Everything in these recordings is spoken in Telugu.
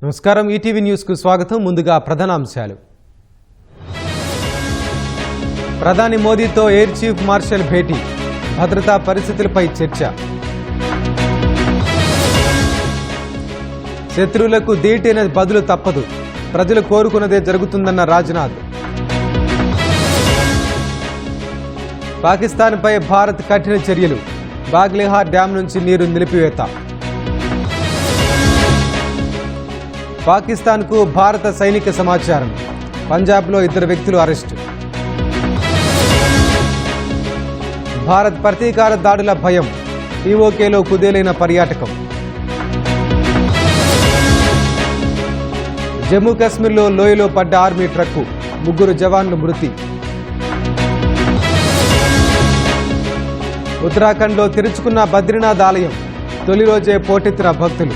నమస్కారం ఈటీవీ న్యూస్ కు స్వాగతం. ముందుగా ప్రధానాంశాలు. ప్రధాని మోదీతో ఎయిర్ చీఫ్ మార్షల్ భేటీ, భద్రతా పరిస్థితులపై చర్చ. శత్రువులకు దీటైన బదులు తప్పదు, ప్రజలు కోరుకున్నదే జరుగుతుందన్న రాజ్నాథ్. పాకిస్తాన్పై భారత్ కఠిన చర్యలు, బాగ్లిహార్ డ్యాం నుంచి నీరు నిలిపివేత. పాకిస్తాన్కు భారత సైనిక సమాచారం, పంజాబ్లో 2 వ్యక్తులు అరెస్టు. భారత్ ప్రతీకార దాడుల భయం, పీఓకేలో కుదేలైన పర్యాటకం. జమ్మూ కాశ్మీర్లో లోయలో పడ్డ ఆర్మీ ట్రక్కు, 3 జవాన్లు మృతి. ఉత్తరాఖండ్లో తెరుచుకున్న బద్రీనాథ్ ఆలయం, తొలి రోజే పోటెత్తిన భక్తులు.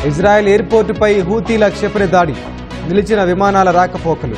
ఇజ్రాయెల్ ఎయిర్పోర్టుపై హూతీల క్షిపణి దాడి, నిలిచిన విమానాల రాకపోకలు.